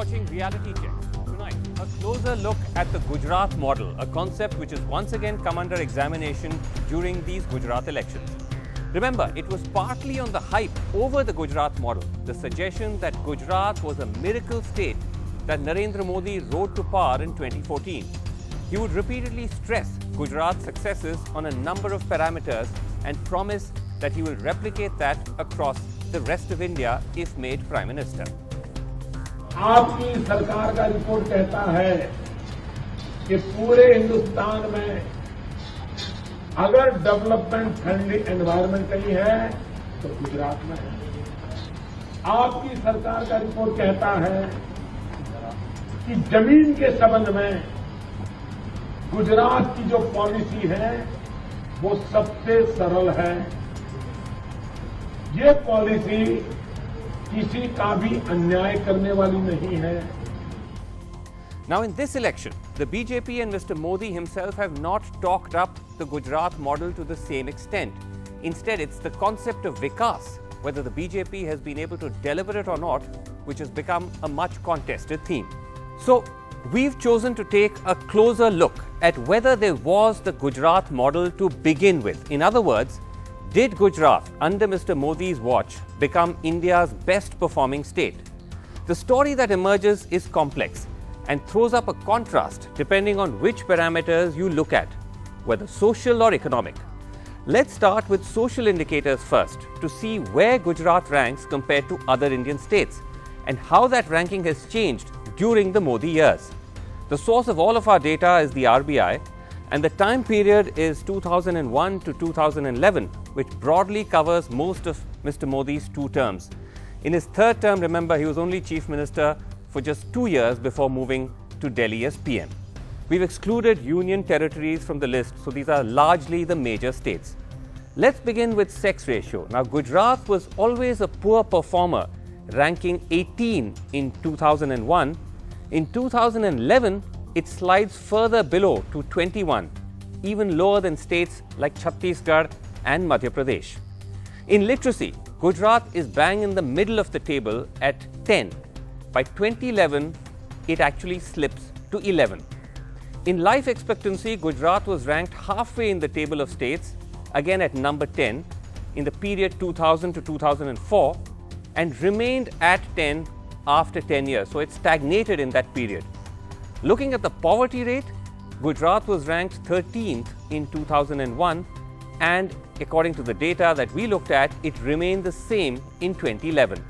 watching Reality Check. Tonight, a closer look at the Gujarat model, a concept which has once again come under examination during these Gujarat elections. Remember, it was partly on the hype over the Gujarat model, the suggestion that Gujarat was a miracle state that Narendra Modi rode to power in 2014. He would repeatedly stress Gujarat's successes on a number of parameters and promise that he will replicate that across the rest of India if made Prime Minister. आपकी सरकार का report कहता है कि पूरे हिंदुस्तान में अगर development friendly environment कहीं है तो गुजरात में है। आपकी सरकार का रिपोर्ट कहता है कि जमीन के संबंध में गुजरात की जो पॉलिसी है वो सबसे सरल है। ये पॉलिसी किसी का भी अन्याय करने वाली नहीं है। Now in this election, the BJP and Mr. Modi himself have not talked up the Gujarat model to the same extent. Instead, it's the concept of Vikas, whether the BJP has been able to deliver it or not, which has become a much contested theme. So, we've chosen to take a closer look at whether there was the Gujarat model to begin with. In other words, did Gujarat, under Mr. Modi's watch, become India's best performing state? The story that emerges is complex and throws up a contrast depending on which parameters you look at, whether social or economic. Let's start with social indicators first to see where Gujarat ranks compared to other Indian states and how that ranking has changed during the Modi years. The source of all of our data is the RBI, and the time period is 2001 to 2011, which broadly covers most of Mr. Modi's 2 terms. In his 3rd term, remember, he was only Chief Minister for just 2 years before moving to Delhi as PM. We've excluded union territories from the list, so these are largely the major states. Let's begin with sex ratio. Now, Gujarat was always a poor performer, ranking 18 in 2001. In 2011, it slides further below to 21, even lower than states like Chhattisgarh and Madhya Pradesh. In literacy, Gujarat is bang in the middle of the table at 10. By 2011, it actually slips to 11. In life expectancy, Gujarat was ranked halfway in the table of states, again at number 10, in the period 2000 to 2004, and remained at 10 after 10 years. So it stagnated in that period. Looking at the poverty rate, Gujarat was ranked 13th in 2001, and according to the data that we looked at, it remained the same in 2011.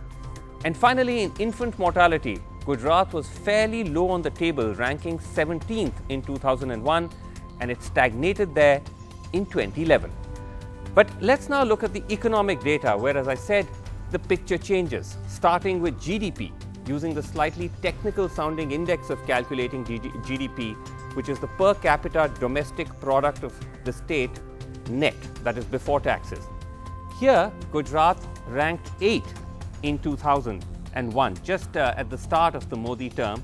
And finally, in infant mortality, Gujarat was fairly low on the table, ranking 17th in 2001, and it stagnated there in 2011. But let's now look at the economic data, where, as I said, the picture changes, starting with GDP, using the slightly technical sounding index of calculating GDP, which is the per capita domestic product of the state net, that is before taxes. Here, Gujarat ranked 8 in 2001, just at the start of the Modi term,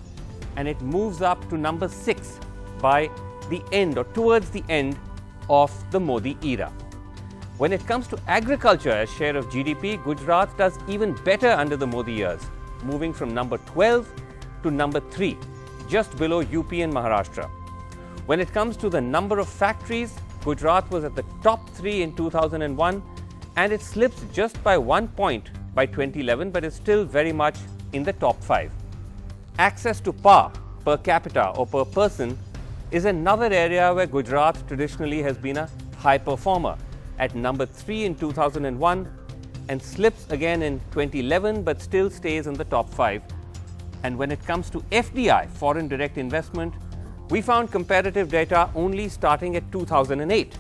and it moves up to number 6 by the end or towards the end of the Modi era. When it comes to agriculture as share of GDP, Gujarat does even better under the Modi years, moving from number 12 to number 3, just below UP and Maharashtra. When it comes to the number of factories, Gujarat was at the top 3 in 2001, and it slips just by 1 point by 2011, but is still very much in the top 5. Access to power per capita or per person is another area where Gujarat traditionally has been a high performer, at number 3 in 2001, and slips again in 2011, but still stays in the top 5. And when it comes to FDI, foreign direct investment, we found comparative data only starting at 2008,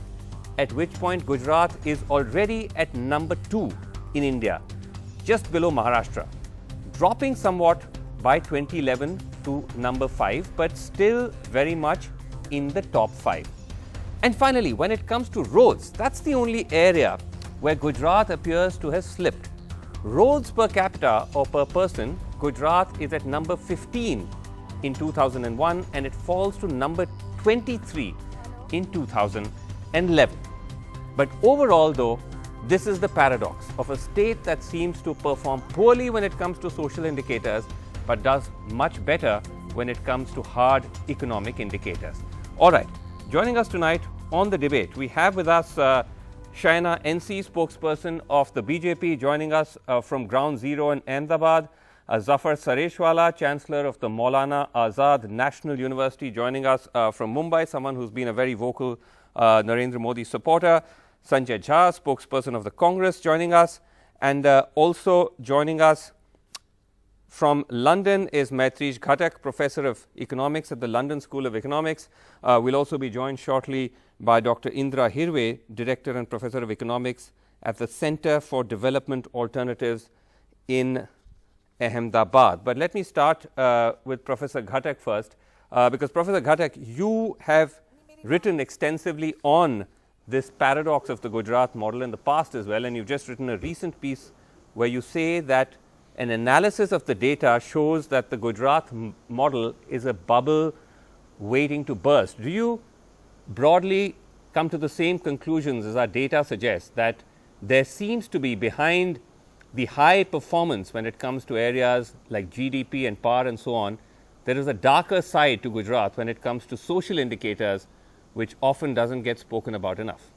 at which point Gujarat is already at number 2 in India, just below Maharashtra, dropping somewhat by 2011 to number 5, but still very much in the top 5. And finally, when it comes to roads, that's the only area where Gujarat appears to have slipped. Roads per capita or per person, Gujarat is at number 15 in 2001, and it falls to number 23 in 2011. But overall, though, this is the paradox of a state that seems to perform poorly when it comes to social indicators, but does much better when it comes to hard economic indicators. All right, joining us tonight on the debate, we have with us Shaina NC, spokesperson of the BJP, joining us from Ground Zero in Ahmedabad. Zafar Sareshwala, Chancellor of the Maulana Azad National University, joining us from Mumbai, someone who's been a very vocal Narendra Modi supporter. Sanjay Jha, spokesperson of the Congress, joining us. And also joining us from London is Maitrish Ghatak, Professor of Economics at the London School of Economics. We'll also be joined shortly by Dr. Indra Hirve, Director and Professor of Economics at the Center for Development Alternatives in Ahmedabad. But let me start with Professor Ghatak first, because Professor Ghatak, you have written extensively on this paradox of the Gujarat model in the past as well, and you've just written a recent piece where you say that an analysis of the data shows that the Gujarat model is a bubble waiting to burst. Do you broadly come to the same conclusions as our data suggests, that there seems to be behind the high performance when it comes to areas like GDP and power and so on, there is a darker side to Gujarat when it comes to social indicators, which often doesn't get spoken about enough?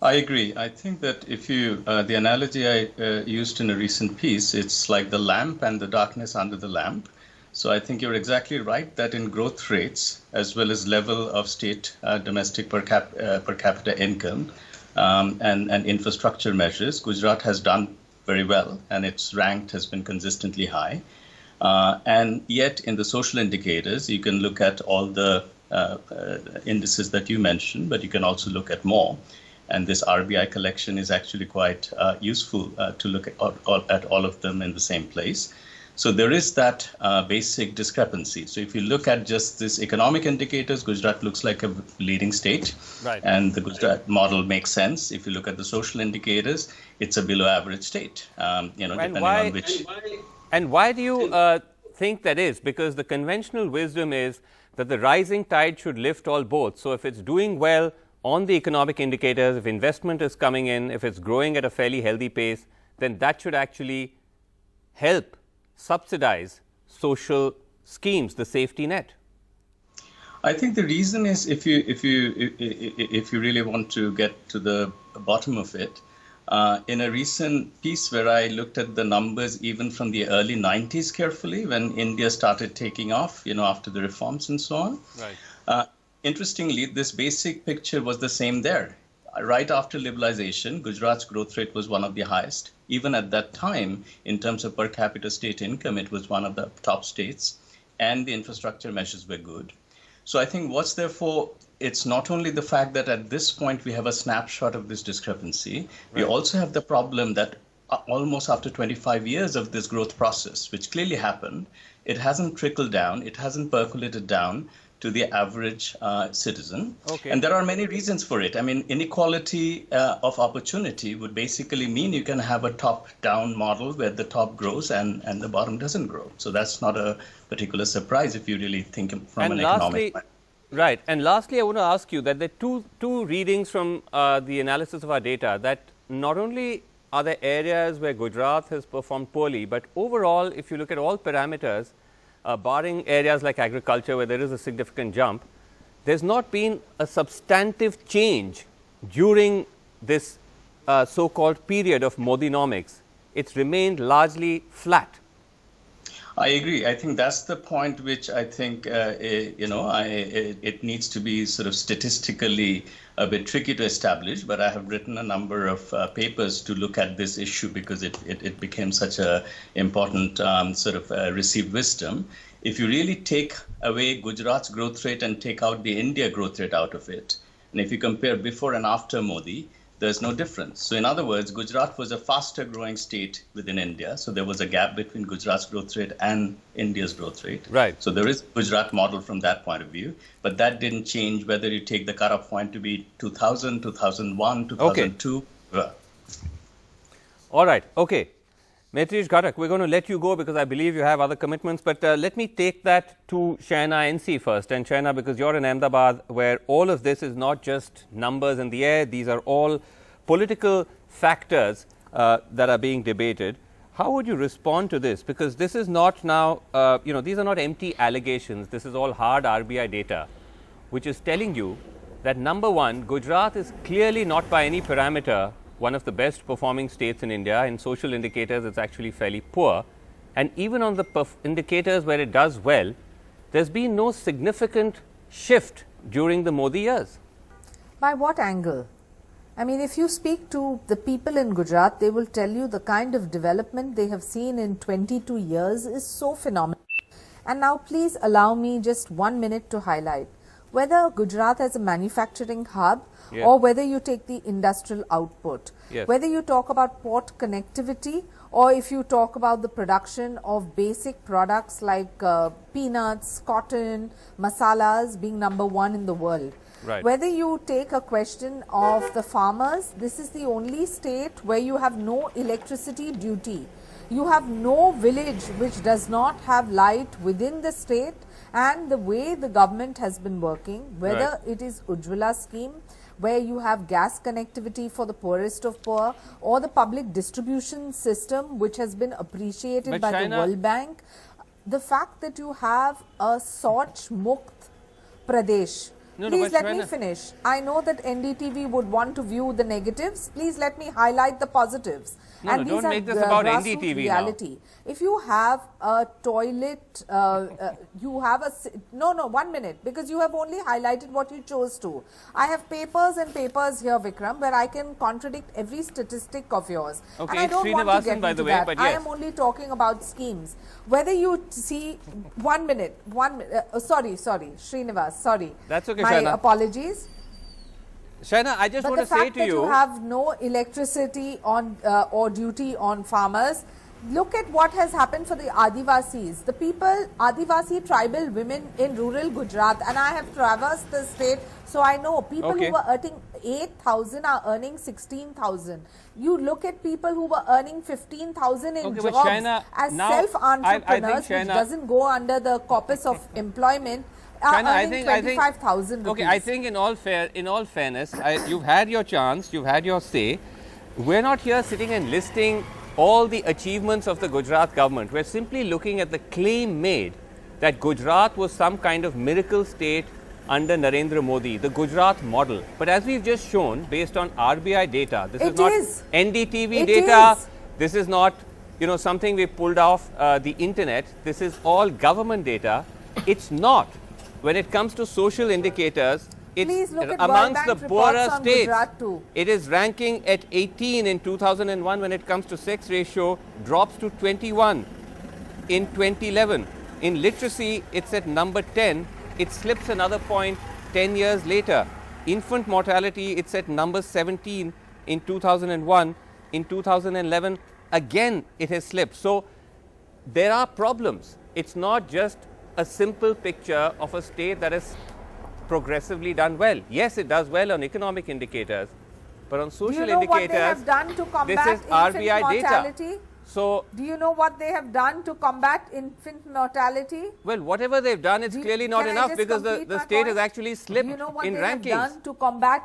I agree. I think that if you, the analogy I used in a recent piece, it's like the lamp and the darkness under the lamp. So I think you're exactly right that in growth rates, as well as level of state domestic per capita income and infrastructure measures, Gujarat has done very well, and its ranked has been consistently high. And yet in the social indicators, you can look at all the indices that you mentioned, but you can also look at more. And this RBI collection is actually quite useful to look at all of them in the same place. So there is that basic discrepancy. So if you look at just this economic indicators, Gujarat looks like a leading state. Right. And the Gujarat model makes sense. If you look at the social indicators, it's a below average state, depending on which. And why do you think that is? Because the conventional wisdom is that the rising tide should lift all boats. So if it's doing well on the economic indicators, if investment is coming in, if it's growing at a fairly healthy pace, then that should actually help subsidize social schemes, the safety net. I think the reason is if you really want to get to the bottom of it, in a recent piece where I looked at the numbers even from the early 90s carefully, when India started taking off, after the reforms and so on. Right. Interestingly, this basic picture was the same there. Right after liberalization, Gujarat's growth rate was one of the highest. Even at that time, in terms of per capita state income, it was one of the top states, and the infrastructure measures were good. So I think therefore, it's not only the fact that at this point we have a snapshot of this discrepancy, right. We also have the problem that almost after 25 years of this growth process, which clearly happened, it hasn't trickled down, it hasn't percolated down to the average citizen. Okay. And there are many reasons for it. I mean, inequality of opportunity would basically mean you can have a top-down model where the top grows and the bottom doesn't grow. So that's not a particular surprise if you really think from an economic point. Right. And lastly, I want to ask you that there are two readings from the analysis of our data, that not only are there areas where Gujarat has performed poorly, but overall, if you look at all parameters, barring areas like agriculture where there is a significant jump, there's not been a substantive change during this so-called period of Modinomics. It's remained largely flat. I agree. I think that's the point which I think, it needs to be sort of statistically a bit tricky to establish, but I have written a number of papers to look at this issue because it became such a important received wisdom. If you really take away Gujarat's growth rate and take out the India growth rate out of it, and if you compare before and after Modi, there's no difference. So in other words, Gujarat was a faster growing state within India. So there was a gap between Gujarat's growth rate and India's growth rate. Right. So there is Gujarat model from that point of view. But that didn't change whether you take the cutoff point to be 2000, 2001, 2002. Okay. All right. Okay. Maitrish Ghatak, we're going to let you go because I believe you have other commitments. But let me take that to Shaina NC first. And Shaina, because you're in Ahmedabad, where all of this is not just numbers in the air. These are all political factors that are being debated. How would you respond to this? Because this is not now, these are not empty allegations. This is all hard RBI data, which is telling you that number one, Gujarat is clearly not by any parameter one of the best performing states in India. In social indicators, it's actually fairly poor. And even on the indicators where it does well, there's been no significant shift during the Modi years. By what angle? I mean, if you speak to the people in Gujarat, they will tell you the kind of development they have seen in 22 years is so phenomenal. And now please allow me just 1 minute to highlight whether Gujarat as a manufacturing hub or whether you take the industrial output, whether you talk about port connectivity or if you talk about the production of basic products like peanuts, cotton, masalas being number one in the world. Right. Whether you take a question of the farmers, this is the only state where you have no electricity duty. You have no village which does not have light within the state, and the way the government has been working, whether it is Ujjwala scheme, where you have gas connectivity for the poorest of poor, or the public distribution system which has been appreciated by the World Bank, the fact that you have a Soch Mukt Pradesh. Please let me finish. I know that NDTV would want to view the negatives. Please let me highlight the positives. And don't make this about NDTV reality. now. If you have a toilet, you have a... No, 1 minute, because you have only highlighted what you chose to. I have papers and papers here, Vikram, where I can contradict every statistic of yours. Okay, and I don't want to get into that. But I am only talking about schemes. Whether you see... 1 minute, sorry, Srinivas, sorry. That's okay, My Shaina. Apologies. Shaina, I just want to say to But the fact that you have no electricity on or duty on farmers, look at what has happened for the Adivasis. The people, Adivasi tribal women in rural Gujarat, and I have traversed the state, so I know people who were earning 8,000 are earning 16,000. You look at people who were earning 15,000 in jobs Shaina, as self-entrepreneurs, which doesn't go under the corpus of employment. Shaina, I think 25,000 rupees. Okay, I think in all fairness, you've had your chance, you've had your say. We're not here sitting and listing all the achievements of the Gujarat government. We're simply looking at the claim made that Gujarat was some kind of miracle state under Narendra Modi, the Gujarat model. But as we've just shown, based on RBI data, this is not NDTV data, this is not something we pulled off the internet, this is all government data. It's not. When it comes to social indicators, it's amongst the poorer states. It is ranking at 18 in 2001 when it comes to sex ratio, drops to 21 in 2011. In literacy, it's at number 10. It slips another point 10 years later. Infant mortality, it's at number 17 in 2001. In 2011, again, it has slipped. So there are problems. It's not just a simple picture of a state that has progressively done well. Yes, it does well on economic indicators, but on social indicators, what they have done to combat this is RBI mortality? data. So, do you know what they have done to combat infant mortality? Well, whatever they've done, it's clearly not enough because the state has actually slipped in rankings. Do you know what they have done to combat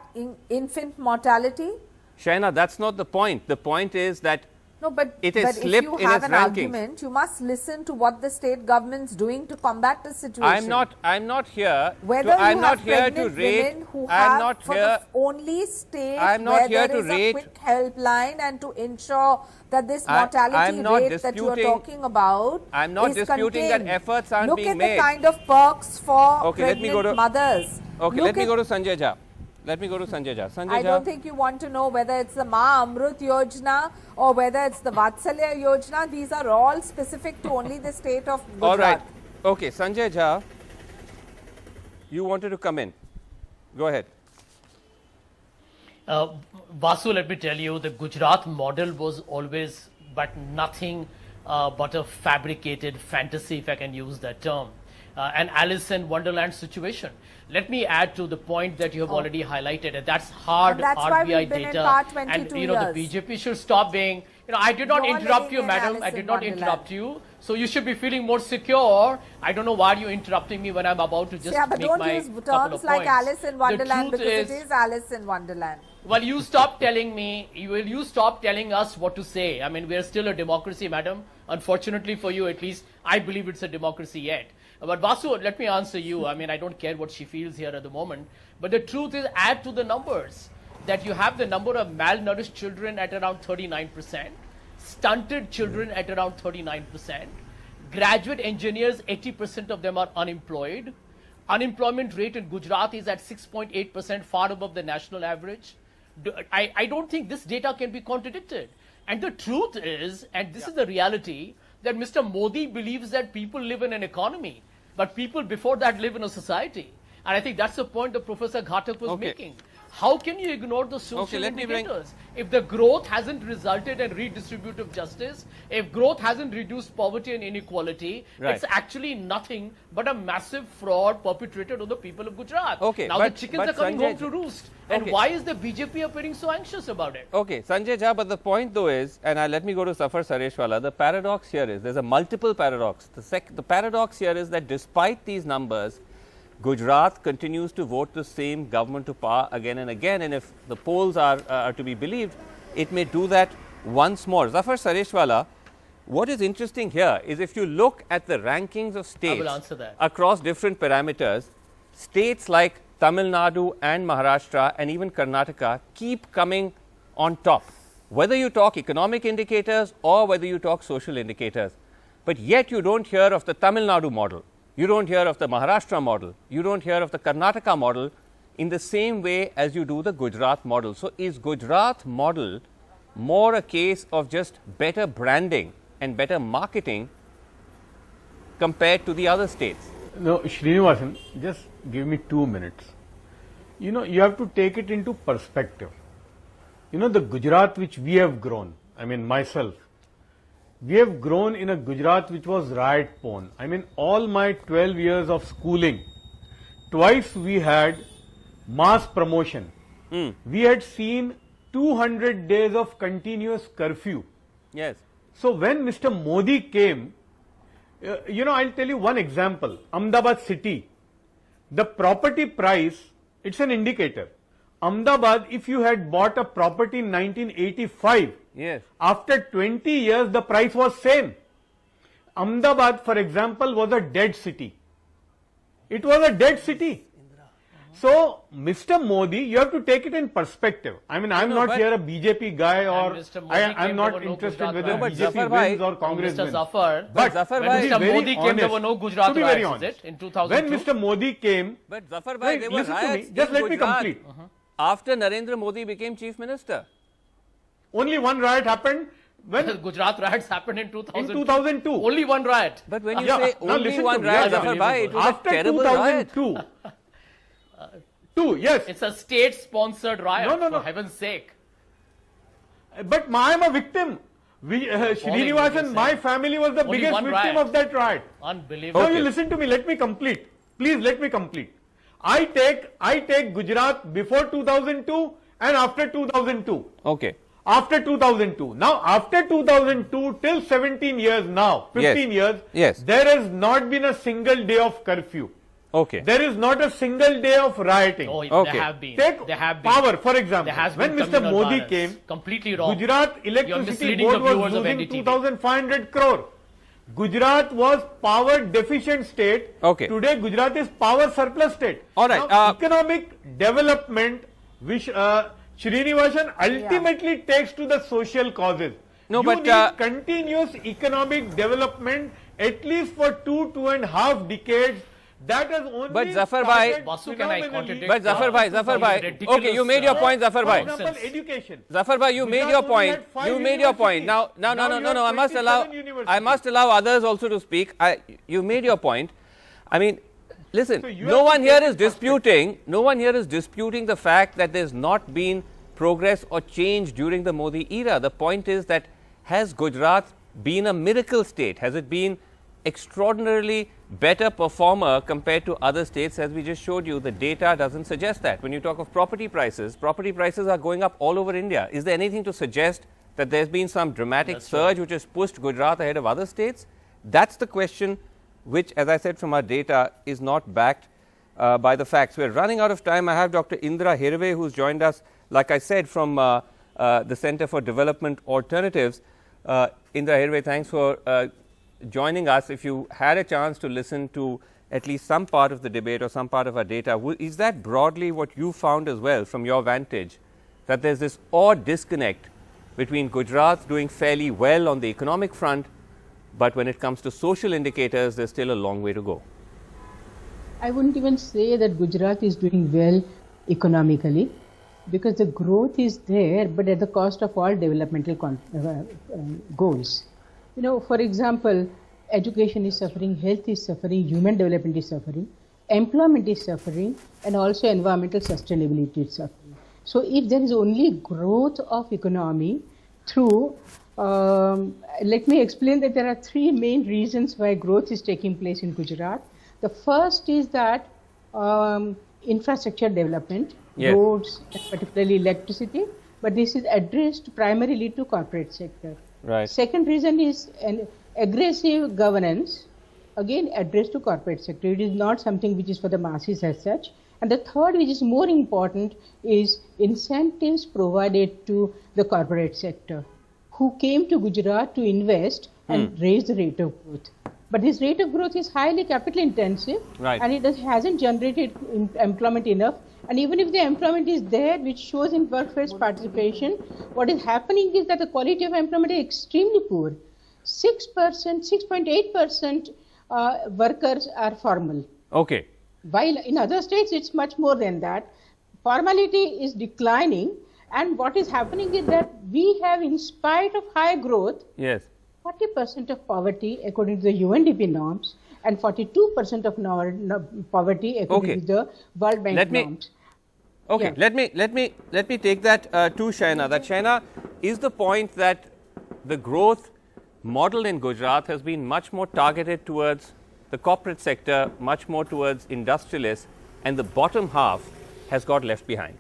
infant mortality? Shaina, that's not the point. The point is that it has slipped in its rankings. If you have an argument, you must listen to what the state government's doing to combat the situation. I'm not here. Whether I'm not here to rate. I'm not here. Only state where there is a quick helpline and to ensure that this mortality rate that you are talking about I'm not disputing that efforts aren't being made. Look at the kind of perks for pregnant mothers. Okay, let me go to Sanjay Jha. I don't think you want to know whether it's the Ma Amrut Yojana or whether it's the Vatsalya Yojana. These are all specific to only the state of Gujarat. All right. Okay, Sanjay Jha, you wanted to come in. Go ahead. Vasu, let me tell you, the Gujarat model was always but nothing but a fabricated fantasy, if I can use that term. An Alice in Wonderland situation. Let me add to the point that you have already highlighted, and that's hard RBI data. And the BJP should stop being, I did not interrupt you, madam. I did not interrupt you. So you should be feeling more secure. I don't know why you're interrupting me when I'm about to just make my couple of points. But don't use terms like Alice in Wonderland because it is Alice in Wonderland. Well, you stop telling me, you stop telling us what to say. I mean, we are still a democracy, madam. Unfortunately for you, at least, I believe it's a democracy yet. But Vasu, let me answer you. I mean, I don't care what she feels here at the moment. But the truth is, add to the numbers that you have the number of malnourished children at around 39%, stunted children at around 39%, graduate engineers, 80% of them are unemployed. Unemployment rate in Gujarat is at 6.8%, far above the national average. I don't think this data can be contradicted. And the truth is, and this is the reality, that Mr. Modi believes that people live in an economy, but people before that live in a society. And I think that's the point that Professor Ghatak was making. How can you ignore the social indicators? If the growth hasn't resulted in redistributive justice, if growth hasn't reduced poverty and inequality, it's actually nothing but a massive fraud perpetrated on the people of Gujarat. Now the chickens are coming home to roost. And why is the BJP appearing so anxious about it? Okay, Sanjay Jha, but the point though is, and let me go to Safar Sareshwala, the paradox here is, there's a multiple paradox. The paradox here is that despite these numbers, Gujarat continues to vote the same government to power again and again, and if the polls are to be believed, it may do that once more. Zafar Sareshwala, what is interesting here is if you look at the rankings of states across different parameters, states like Tamil Nadu and Maharashtra and even Karnataka keep coming on top, whether you talk economic indicators or whether you talk social indicators. But yet you don't hear of the Tamil Nadu model. You don't hear of the Maharashtra model. You don't hear of the Karnataka model in the same way as you do the Gujarat model. So, is Gujarat model more a case of just better branding and better marketing compared to the other states? No, Srinivasan, just give me 2 minutes. You know, you have to take it into perspective. You know, the Gujarat which we have grown, I mean myself, we have grown in a Gujarat which was riot prone. I mean, all my 12 years of schooling, twice we had mass promotion. We had seen 200 days of continuous curfew. Yes. So when Mr. Modi came, you know, I'll tell you one example. Ahmedabad city, the property price, it's an indicator. Ahmedabad, if you had bought a property in 1985, yes, after 20 years, the price was same. Ahmedabad, for example, was a dead city. It was a dead city. So, Mr. Modi, you have to take it in perspective. I mean, I'm not here a BJP guy, or I'm not interested whether BJP wins or Congress wins. But when Mr. Modi came, there were no Gujarat riots, is it, in 2002? When Mr. Modi came, but Zafar bhai, there were riots just let me complete. After Narendra Modi became chief minister. Only one riot happened when Gujarat riots happened in 2002. In 2002. Only one riot. But when you say only one riot, Zafar bhai, it was after a terrible riot. 2002, yes. It's a state-sponsored riot, No. for heaven's sake. But I am a victim. Srinivasan, my family was the Only biggest one victim riot. of that riot. Unbelievable. Now you listen to me, let me complete. Please let me complete. I take Gujarat before 2002 and after 2002. Okay. After 2002. Now, after 2002 till 17 years now, 15 years, there has not been a single day of curfew. Okay. There is not a single day of rioting. Oh, okay. There have been. Take there have been. power, for example. When Mr. Modi came, completely wrong. Gujarat Electricity Board was losing 2,500 crore. Gujarat was power deficient state. Okay. Today Gujarat is power surplus state. All right. Now, economic development, which Srinivasan ultimately takes to the social causes. No, you but need continuous economic development at least for 2.5 decades. That has only. But Zafar bhai, Basu, can I contradict? But Zafar bhai. Okay, you made your point, Zafar bhai. For example, education. Zafar bhai, you made your point. You made your point. Now, no. I must allow others also to speak. You made your point. I mean, listen. No one here is disputing the fact that there's not been progress or change during the Modi era. The point is that has Gujarat been a miracle state? Has it been extraordinarily better performer compared to other states? As we just showed you, the data doesn't suggest that. When you talk of property prices are going up all over India. Is there anything to suggest that there's been some dramatic surge which has pushed Gujarat ahead of other states? That's the question which, as I said, from our data is not backed by the facts. We're running out of time. I have Dr. Indra Hirve, who's joined us like I said, from the Center for Development Alternatives. Indra Hirve, thanks for joining us. If you had a chance to listen to at least some part of the debate or some part of our data, is that broadly what you found as well from your vantage, that there's this odd disconnect between Gujarat doing fairly well on the economic front, but when it comes to social indicators, there's still a long way to go? I wouldn't even say that Gujarat is doing well economically, because the growth is there, but at the cost of all developmental goals. You know, for example, education is suffering, health is suffering, human development is suffering, employment is suffering, and also environmental sustainability is suffering. So if there is only growth of economy through, let me explain that there are three main reasons why growth is taking place in Gujarat. The first is that infrastructure development, roads, particularly electricity, but this is addressed primarily to corporate sector. Right. Second reason is an aggressive governance, again addressed to corporate sector. It is not something which is for the masses as such. And the third, which is more important, is incentives provided to the corporate sector, who came to Gujarat to invest and raise the rate of growth. But this rate of growth is highly capital intensive, and it hasn't generated employment enough. And even if the employment is there, which shows in workforce participation, what is happening is that the quality of employment is extremely poor. 6.8% workers are formal. Okay. While in other states, it's much more than that. Formality is declining, and what is happening is that we have, in spite of high growth, 40% of poverty according to the UNDP norms, and 42% of poverty according to the World Bank norms. Okay, let me take that to Shaina. That Shaina, is the point that the growth model in Gujarat has been much more targeted towards the corporate sector, much more towards industrialists, and the bottom half has got left behind?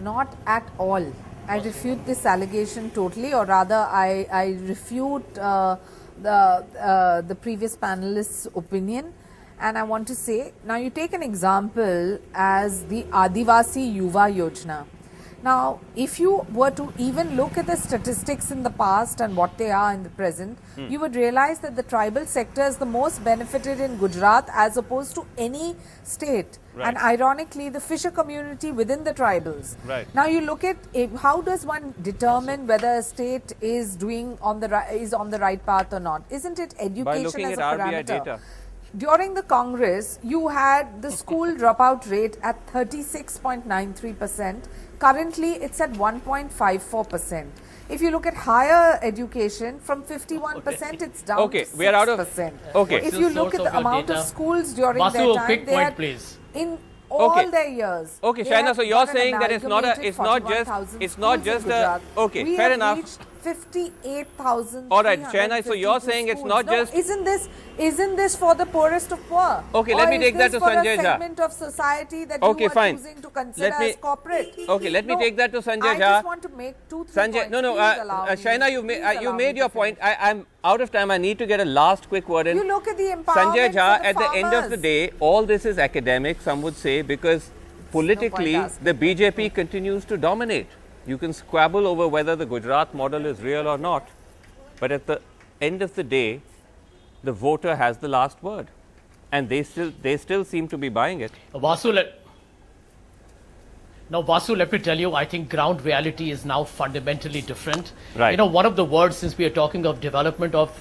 Not at all. I refute this allegation totally, or rather I refute the previous panelist's opinion. And I want to say, now you take an example as the Adivasi Yuva Yojana. Now, if you were to even look at the statistics in the past and what they are in the present, you would realize that the tribal sector is the most benefited in Gujarat as opposed to any state. Right. And ironically, the fisher community within the tribals. Right. Now, you look at how does one determine whether a state is on the right path or not? Isn't it education by looking as at a parameter? RBI data. During the Congress, you had the school dropout rate at 36.93%. Currently, it's at 1.54%. If you look at higher education, from 51%, it's down to 6%. We are out of. Okay. If you look at the amount of schools during Vasu, their time, quick they point, had please. in all their years. Okay, Shaina, so you're saying that it's not just a. Okay, fair enough. 58,000. All right, Shaina, so you're saying it's not just. Isn't this for the poorest of poor? Okay, let me take that to Sanjay Jha. For a segment of society that you are choosing to consider as corporate. Okay, let me take that to Sanjay Jha. I just want to make 2-3 points. Shaina, you made your point. I'm out of time. I need to get a last quick word in. You look at the empowerment Sanjay Jha, for the at the end of the day, all this is academic, some would say, because politically the BJP continues to dominate. You can squabble over whether the Gujarat model is real or not, but at the end of the day, the voter has the last word, and they still seem to be buying it. Vasu, let me tell you, I think ground reality is now fundamentally different. Right. You know, one of the words, since we are talking of development of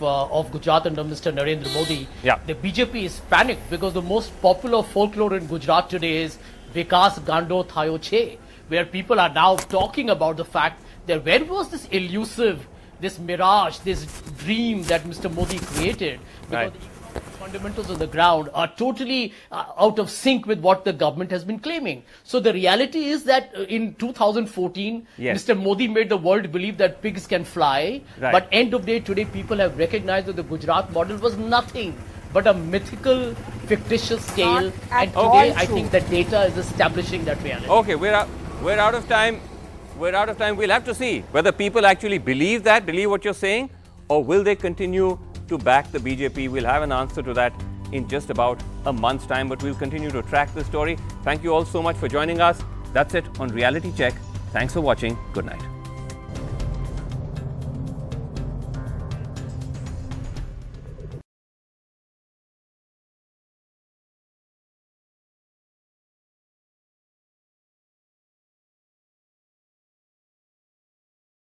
Gujarat under Mr. Narendra Modi, the BJP is panicked because the most popular folklore in Gujarat today is Vikas Gando Thayo Che, where people are now talking about the fact that where was this elusive, this mirage, this dream that Mr. Modi created, because the economic fundamentals on the ground are totally out of sync with what the government has been claiming. So the reality is that in 2014, Mr. Modi made the world believe that pigs can fly, but end of day today people have recognized that the Gujarat model was nothing but a mythical, fictitious tale, and today I think the data is establishing that reality. Okay, we're out of time. We're out of time. We'll have to see whether people actually believe what you're saying, or will they continue to back the BJP. We'll have an answer to that in just about a month's time, but we'll continue to track the story. Thank you all so much for joining us. That's it on Reality Check. Thanks for watching. Good night.